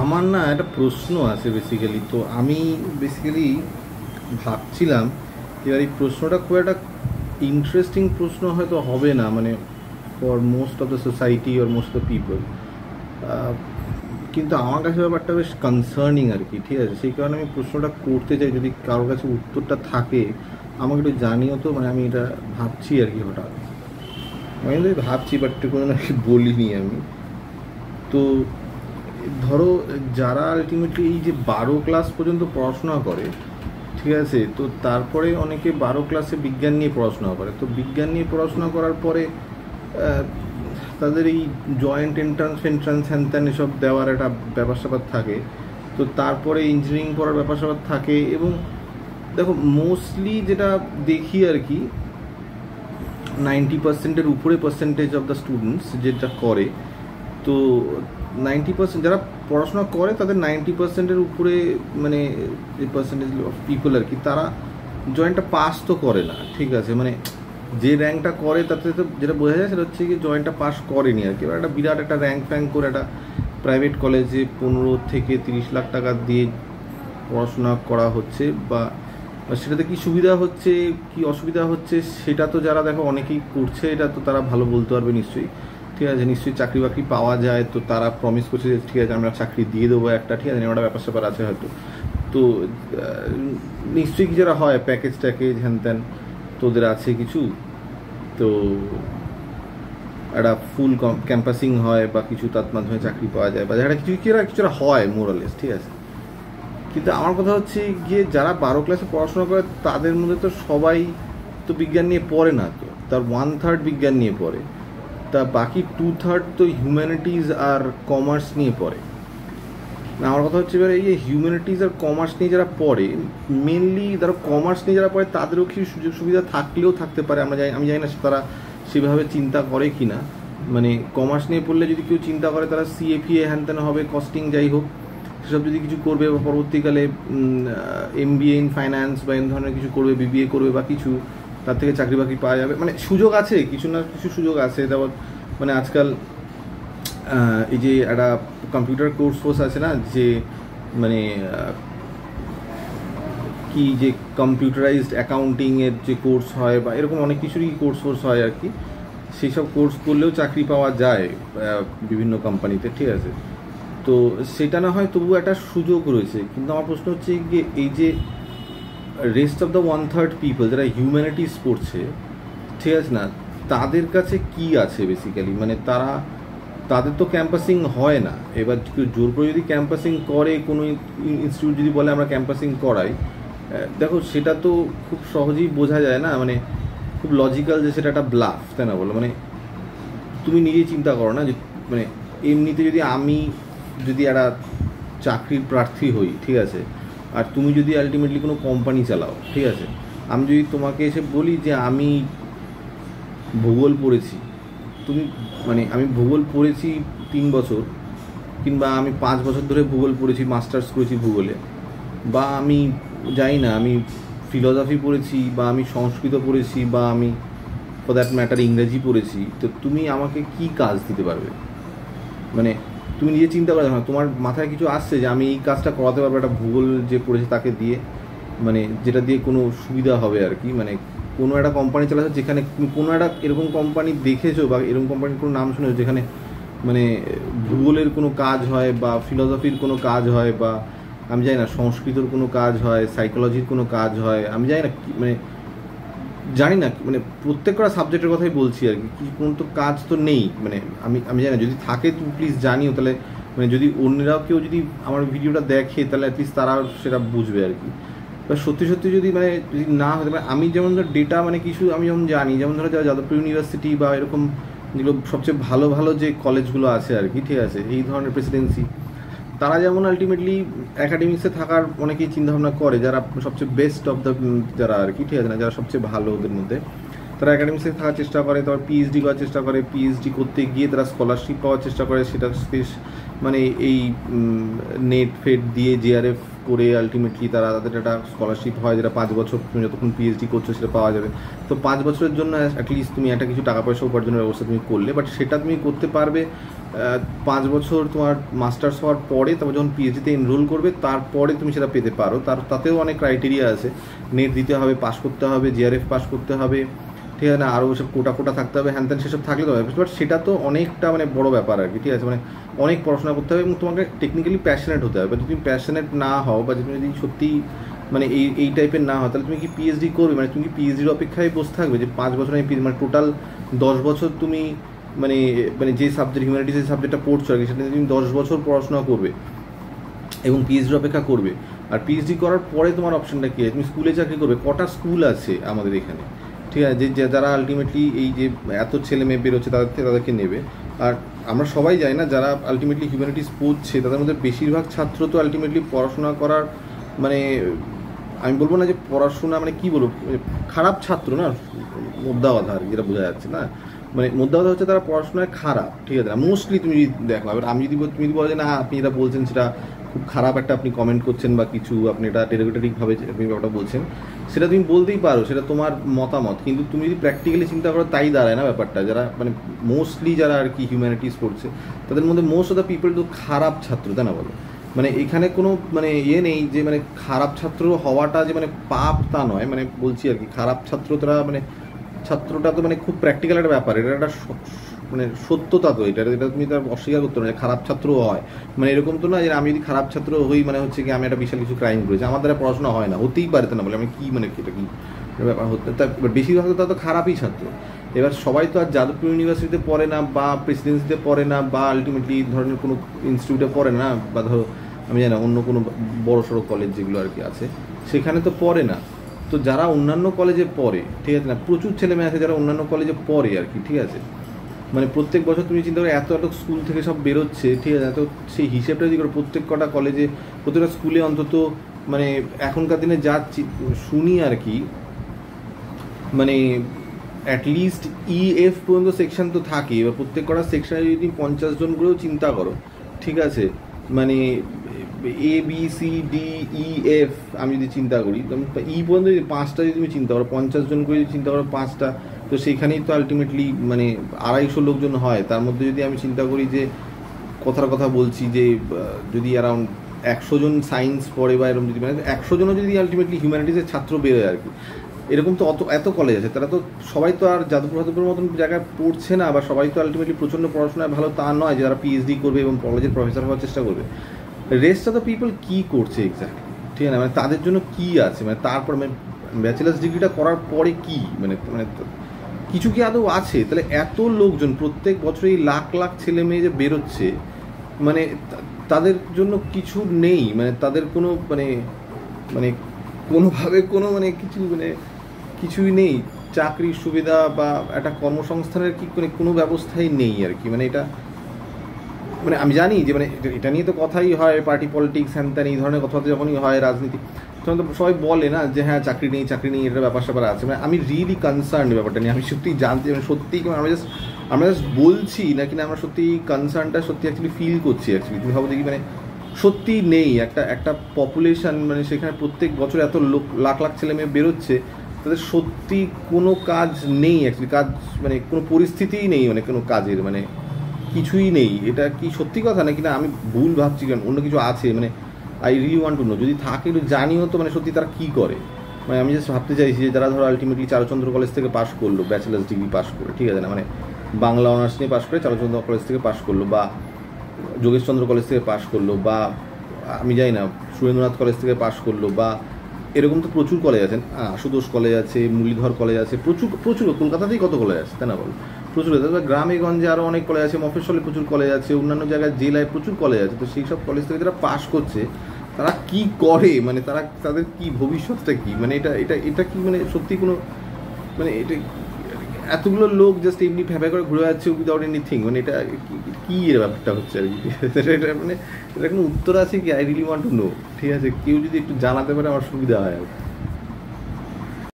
আমার না একটা প্রশ্ন আছে বেসিক্যালি। তো আমি বেসিক্যালি ভাবছিলাম এবার এই প্রশ্নটা খুব একটা ইন্টারেস্টিং প্রশ্ন হয়তো হবে না, মানে for most of the society or most of the people, কিন্তু আমার কাছে ব্যাপারটা বেশ কনসার্নিং আর কি। ঠিক আছে, সেই কারণে আমি প্রশ্নটা করতে চাই, যদি কারোর কাছে উত্তরটা থাকে আমাকে একটু জানিও তো। মানে আমি এটা ভাবছি আর কি, হঠাৎ আমি কিন্তু ভাবছি, বাট কোনো আর কি বলিনি আমি। তো ধরো, যারা আলটিমেটলি এই যে 12 ক্লাস পর্যন্ত পড়াশোনা করে, ঠিক আছে, তো তারপরে অনেকে 12 ক্লাসে বিজ্ঞান নিয়ে পড়াশোনা করে। তো বিজ্ঞান নিয়ে পড়াশোনা করার পরে তাদের এই জয়েন্ট এন্ট্রান্স ফেন্ট্রান্স হ্যান ত্যান এসব দেওয়ার একটা ব্যাপার স্যাপার থাকে। তো তারপরে ইঞ্জিনিয়ারিং পড়ার ব্যাপার স্যাপার থাকে। এবং দেখো, মোস্টলি যেটা দেখি আর কি, 90%-এর উপরে পার্সেন্টেজ অফ দ্য স্টুডেন্টস যেটা করে, তো 90% যারা পড়াশোনা করে তাদের 90%-এর উপরে, মানে যে পার্সেন্টেজ অফ পিপল আর কি, তারা জয়েন্টটা পাস তো করে না। ঠিক আছে, মানে যে র্যাঙ্কটা করে তাতে তো যেটা বোঝা যায় সেটা হচ্ছে কি জয়েন্টটা পাস করেনি আর কি। এবার একটা বিরাট একটা র্যাঙ্ক ফ্যাঙ্ক করে একটা প্রাইভেট কলেজে 15 থেকে 30 লাখ টাকা দিয়ে পড়াশোনা করা হচ্ছে, বা সেটাতে কি সুবিধা হচ্ছে কি অসুবিধা হচ্ছে সেটা তো যারা দেখো অনেকেই করছে, এটা তো তারা ভালো বলতে পারবে নিশ্চয়ই। ঠিক আছে, নিশ্চয়ই চাকরি বাকরি পাওয়া যায়, তো তারা প্রমিস করছে যে ঠিক আছে আমরা চাকরি দিয়ে দেবো একটা। ঠিক আছে, ওটা ব্যাপার স্যাপার আছে হয়তো। তো নিশ্চয়ই কি যারা হয় প্যাকেজ ট্যাকেজ হ্যান ত্যান তোদের আছে কিছু, তো একটা ফুল ক্যাম্পাসিং হয় বা কিছু, তার মাধ্যমে চাকরি পাওয়া যায়, বা যারা কিছু কিছুটা হয় মোরালেস। ঠিক আছে, কিন্তু আমার কথা হচ্ছে গিয়ে যারা 12 ক্লাসে পড়াশোনা করে তাদের মধ্যে তো সবাই তো বিজ্ঞান নিয়ে পড়ে না, তো তার 1/3 বিজ্ঞান নিয়ে পড়ে, তা বাকি 2/3 তো হিউম্যানিটিজ আর কমার্স নিয়ে পড়ে। না, আমার কথা হচ্ছে এবার এই যে হিউম্যানিটিজ আর কমার্স নিয়ে যারা পড়ে, মেনলি ধরো কমার্স নিয়ে যারা পড়ে তাদেরও কিছু সুযোগ সুবিধা থাকলেও থাকতে পারে, আমি জানি না তারা সেভাবে চিন্তা করে কি না। মানে কমার্স নিয়ে পড়লে যদি কেউ চিন্তা করে তারা সিএফিএ হ্যান ত্যান হবে, কস্টিং যাই হোক সেসব যদি কিছু করবে, বা পরবর্তীকালে এমবিএ ইন ফাইন্যান্স বা এই ধরনের কিছু করবে, বিবিএ করবে বা কিছু, তার থেকে চাকরি বাকরি পাওয়া যাবে। মানে সুযোগ আছে, কিছু না কিছু সুযোগ আছে। তারপর মানে আজকাল এই যে একটা কম্পিউটার কোর্স ফোর্স আছে না, যে মানে কি যে কম্পিউটারাইজড অ্যাকাউন্টিংয়ের যে কোর্স হয় বা এরকম অনেক কিছুরই কোর্স ফোর্স হয় আর কি, সেই সব কোর্স করলেও চাকরি পাওয়া যায় বিভিন্ন কোম্পানিতে। ঠিক আছে, তো সেটা না হয় তবু একটা সুযোগ রয়েছে। কিন্তু আমার প্রশ্ন হচ্ছে যে এই যে রেস্ট অফ দ্য 1/3 পিপল যারা হিউম্যানিটিস পড়ছে, ঠিক আছে না, তাদের কাছে কি আছে বেসিক্যালি? মানে তাদের তো ক্যাম্পাসিং হয় না। এবার জোর করে যদি ক্যাম্পাসিং করে কোনো ইনস্টিটিউট যদি বলে আমরা ক্যাম্পাসিং করাই, দেখো সেটা তো খুব সহজেই বোঝা যায় না, মানে খুব লজিক্যাল যে সেটা একটা ব্লাফ, তাই না বলো? মানে তুমি নিজেই চিন্তা করো না যে মানে এমনিতে যদি একটা চাকরির প্রার্থী হই, ঠিক আছে, আর তুমি যদি আলটিমেটলি কোনো কোম্পানি চালাও, ঠিক আছে, আমি যদি তোমাকে এসে বলি যে আমি ভূগোল পড়েছি, তুমি মানে আমি ভূগোল পড়েছি 3 বছর, কিংবা আমি 5 বছর ধরে ভূগোল পড়েছি, মাস্টার্স করেছি ভূগোলে, বা আমি জানি না আমি ফিলসফি পড়েছি, বা আমি সংস্কৃত পড়েছি, বা আমি ফর দ্যাট ম্যাটার ইংরেজি পড়েছি, তো তুমি আমাকে কি কাজ দিতে পারবে? মানে তুমি নিজে চিন্তা করে দেখো, তোমার মাথায় কিছু আসছে যে আমি এই কাজটা করাতে পারবো একটা ভূগোল যে পড়েছে তাকে দিয়ে, মানে যেটা দিয়ে কোনো সুবিধা হবে আর কি? মানে কোনো একটা কোম্পানি চালাচ্ছে যেখানে তুমি কোনো একটা এরকম কোম্পানি দেখেছো বা এরকম কোম্পানির কোনো নাম শুনেছো যেখানে মানে ভূগোলের কোনো কাজ হয়, বা ফিলসফির কোনো কাজ হয়, বা আমি জানি না সংস্কৃতর কোনো কাজ হয়, সাইকোলজির কোনো কাজ হয়, আমি জানি না মানে জানি না, মানে প্রত্যেকটা সাবজেক্টের কথাই বলছি আর কি, কোনো তো কাজ তো নেই। মানে আমি জানি না, যদি থাকে তুমি প্লিজ জানিও, তাহলে মানে যদি অন্যরাও কেউ যদি আমার ভিডিওটা দেখে তাহলে অ্যাটলিস্ট তারা সেটা বুঝবে আর কি। এবার সত্যি সত্যি যদি মানে যদি না হতে পারে, আমি যেমন ধর ডেটা মানে কিছু আমি যেমন জানি, যেমন ধরো যাদবপুর ইউনিভার্সিটি বা এরকম যেগুলো সবচেয়ে ভালো ভালো যে কলেজগুলো আছে আর কি, ঠিক আছে, এই ধরনের প্রেসিডেন্সি, তারা যেমন আলটিমেটলি অ্যাকাডেমিক্সে থাকার অনেকেই চিন্তাভাবনা করে, যারা সবচেয়ে বেস্ট অফ দ্য যারা আর কি, ঠিক আছে না, যারা সবচেয়ে ভালো ওদের মধ্যে, তারা একাডেমিক্সে থাকার চেষ্টা করে, তারপর পিএইচডি করার চেষ্টা করে, পিএইচডি করতে গিয়ে তারা স্কলারশিপ পাওয়ার চেষ্টা করে, সেটা মানে এই নেট ফেট দিয়ে জেআরএফ করে আলটিমেটলি তাদের একটা স্কলারশিপ হয়, যেটা 5 বছর তুমি যতক্ষণ পিএইচডি করছো সেটা পাওয়া যাবে। তো 5 বছরের জন্য অ্যাটলিস্ট তুমি একটা কিছু টাকা পয়সা উপার্জনের ব্যবস্থা তুমি করলে, বাট সেটা তুমি করতে পারবে 5 বছর তোমার মাস্টার্স হওয়ার পরে, তারপর যখন পিএইচডিতে এনরোল করবে তারপরে তুমি সেটা পেতে পারো। তাতেও অনেক ক্রাইটেরিয়া আছে, নেট দিতে হবে, পাস করতে হবে, জেআরএফ পাস করতে হবে, ঠিক আছে না, আরও সব কোটা থাকতে হবে, হ্যান ত্যান সেসব থাকলে তো হবে। বাট সেটা তো অনেকটা মানে বড় ব্যাপার আর কি, ঠিক আছে, মানে অনেক পড়াশোনা করতে হবে এবং তোমাকে টেকনিক্যালি প্যাশনেট হতে হবে। যদি তুমি প্যাশনেট না হও বা তুমি যদি সত্যি মানে এই টাইপের না হয়, তাহলে তুমি কি পিএইচডি করবে? মানে তুমি কি পিএইচডির অপেক্ষায় বসে থাকবে যে 5 বছর আমি মানে টোটাল 10 বছর তুমি মানে মানে যে সাবজেক্ট হিউম্যানিটিস যে সাবজেক্টটা পড়ছো আর কি, সেটা তুমি 10 বছর পড়াশোনা করবে এবং পিএইচডির অপেক্ষা করবে। আর পিএইচডি করার পরে তোমার অপশনটা কী আছে? তুমি স্কুলে চাকরি করবে। কটা স্কুল আছে আমাদের এখানে, ঠিক আছে, যে যারা আলটিমেটলি এই যে এত ছেলে মেয়ে বেরোচ্ছে তাদেরকে নেবে। আর আমরা সবাই জানি না যারা আলটিমেটলি হিউম্যানিটিস পড়ছে তাদের মধ্যে বেশিরভাগ ছাত্র তো আলটিমেটলি পড়াশোনা করার মানে আমি বলবো না যে পড়াশোনা মানে কী বলবো, খারাপ ছাত্র না, মোদ্দা কথা আর যেটা বোঝা যাচ্ছে না, মানে মোদ্দা কথা হচ্ছে তারা পড়াশোনায় খারাপ, ঠিক আছে না, মোস্টলি তুমি যদি দেখো। এবার আমি যদি তুমি বলো যে না আপনি যেটা বলছেন সেটা খুব খারাপ একটা আপনি কমেন্ট করছেন বা কিছু আপনি এটা ডেরিভেটিভভাবে আপনি ব্যাপারটা বলছেন, সেটা তুমি বলতেই পারো, সেটা তোমার মতামত। কিন্তু তুমি যদি প্র্যাকটিক্যালি চিন্তা করো তাই দাঁড়ায় না ব্যাপারটা। যারা মানে মোস্টলি যারা আর কি হিউম্যানিটিস পড়ছে তাদের মধ্যে মোস্ট অফ দ্য পিপল তো খারাপ ছাত্র, তাই না বলো? মানে এখানে কোনো মানে নেই যে মানে খারাপ ছাত্র হওয়াটা যে মানে পাপ তা নয়, মানে বলছি আর কি খারাপ ছাত্র তারা মানে ছাত্রটা তো মানে খুব প্র্যাকটিক্যাল একটা ব্যাপার, এটা একটা মানে সত্যতা তো, এটা তুমি তার অস্বীকার করতে পারো, খারাপ ছাত্রও হয়। মানে এরকম তো না যে আমি যদি খারাপ ছাত্র হই মানে হচ্ছে কি আমি একটা বিশাল কিছু ক্রাইম করেছি, আমার দ্বারা পড়াশোনা হয় না, হতেই পারে না বলে আমি কি মানে এটা কি ব্যাপার হতে, তা বেশিরভাগ তো তো খারাপই ছাত্র। এবার সবাই তো আর যাদবপুর ইউনিভার্সিটিতে পড়ে না বা প্রেসিডেন্সিতে পড়ে না বা আলটিমেটলি ধরনের কোনো ইনস্টিটিউটে পড়ে না, বা ধরো আমি জানি না অন্য কোনো বড় সড়ো কলেজ যেগুলো আর কি আছে সেখানে তো পড়ে না। তো যারা অন্যান্য কলেজে পড়ে, ঠিক আছে না, প্রচুর ছেলে মেয়ে আছে যারা অন্যান্য কলেজে পড়ে আর কি, ঠিক আছে, মানে প্রত্যেক বছর তুমি চিন্তা করো এত স্কুল থেকে সব বেরোচ্ছে, ঠিক আছে, তো সেই হিসেবটা যদি করো প্রত্যেক কটা কলেজে প্রত্যেকটা স্কুলে অন্তত মানে এখনকার দিনে যা শুনি আর কি, মানে অ্যাটলিস্ট ইএফ পর্যন্ত সেকশন তো থাকে। এবার প্রত্যেক কটা সেকশনে যদি 50 জন করেও চিন্তা করো, ঠিক আছে, মানে A B C D E F আমি যদি চিন্তা করি ই পর্যন্ত যদি 5টা যদি তুমি চিন্তা করো, 50 জন করে যদি চিন্তা করো 5টা, তো সেইখানেই তো আলটিমেটলি মানে 250 লোকজন হয়। তার মধ্যে যদি আমি চিন্তা করি যে কথার কথা বলছি যে যদি অ্যারাউন্ড 100 জন সায়েন্স পড়ে বা এরকম যদি মানে 100 জনও যদি আলটিমেটলি হিউম্যানিটিসের ছাত্র বেরোয় আর কি, এরকম তো এত কলেজ আছে, তারা তো সবাই তো আর যাদবপুরের মতন জায়গায় পড়ছে না, বা সবাই তো আলটিমেটলি প্রচণ্ড পড়াশোনায় ভালো তা নয় যে তারা পিএইচডি করবে এবং কলেজের প্রফেসর হওয়ার চেষ্টা করবে। রেস্ট অফ দ্য পিপল কী করছে এক্স্যাক্টলি, ঠিক আছে, মানে তাদের জন্য কী আছে, মানে তারপর মানে ব্যাচেলার্স ডিগ্রিটা করার পরে কী মানে মানে কিছু কি আদৌ আছে? তাহলে এত লোকজন প্রত্যেক বছর এই লাখ লাখ ছেলে মেয়ে যে বেরোচ্ছে, মানে তাদের জন্য কিছু নেই, মানে তাদের কোনো মানে মানে কোনোভাবে কোনো মানে কিছু মানে কিছুই নেই, চাকরির সুবিধা বা একটা কর্মসংস্থানের কি কোনো ব্যবস্থাই নেই আর কি। মানে এটা মানে আমি জানি যে মানে এটা নিয়ে তো কথাই হয়, পার্টি পলিটিক্স হ্যান ত্যান এই ধরনের কথাবার্তা যখনই হয় রাজনীতি, তখন তো সবাই বলে না যে হ্যাঁ চাকরি নেই এটা ব্যাপার স্যাপার আছে। মানে আমি রিয়েলি কনসার্ন ব্যাপারটা নিয়ে, আমি সত্যিই জানতে মানে সত্যিই আমরা জাস্ট বলছি না কিনা, আমরা সত্যি কনসার্নটা সত্যি অ্যাকচুয়ালি ফিল করছি অ্যাকচুয়ালি। তুমি ভাবো দেখি মানে সত্যিই নেই একটা পপুলেশন, মানে সেখানে প্রত্যেক বছর এত লাখ লাখ ছেলে মেয়ে বেরোচ্ছে, তাদের সত্যি কোনো কাজ নেই অ্যাকচুয়ালি, কাজ মানে কোনো পরিস্থিতিই নেই, মানে কোনো কাজের মানে কিছুই নেই। এটা কি সত্যি কথা নাকি না আমি ভুল ভাবছি, কেন অন্য কিছু আছে? মানে I really want to know, যদি থাকে একটু জানিও তো, মানে সত্যি তারা কী করে। মানে আমি জাস্ট ভাবতে চাইছি যে যারা ধরো আলটিমেটলি চারুচন্দ্র কলেজ থেকে পাশ করলো ব্যাচেলার্স ডিগ্রি পাশ করে, ঠিক আছে না, মানে বাংলা অনার্স নিয়ে পাশ করে চারুচন্দ্র কলেজ থেকে পাশ করলো, বা যোগেশচন্দ্র কলেজ থেকে পাশ করলো, বা আমি জানি না সুরেন্দ্রনাথ কলেজ থেকে পাশ করলো, বা এরকম তো প্রচুর কলেজ আছেন, আশুতোষ কলেজ আছে, মুরলীধর কলেজ আছে, প্রচুর কলকাতাতেই কত কলেজ আছে, তাই না বলো? প্রচুর আছে, গ্রামে গঞ্জে আরও অনেক কলেজ আছে, মফস্বলে প্রচুর কলেজ আছে, অন্যান্য জায়গায় জেলায় প্রচুর কলেজ আছে। তো সেই সব কলেজ থেকে যারা পাশ করছে তারা কি করে, মানে তাদের কি ভবিষ্যৎটা কি, মানে এটা কি মানে সত্যি কোনো মানে এটা এতগুলো লোক জাস্ট এমনি ভ্যাপা করে ঘুরে যাচ্ছে উইদাউট এনিথিং, মানে এটা কি এর ব্যাপারটা হচ্ছে আর কি? এটা মানে এটা কোনো উত্তর আছে কি? I really want to know, ঠিক আছে, কেউ যদি একটু জানাতে পারে আমার সুবিধা হয় আর কি।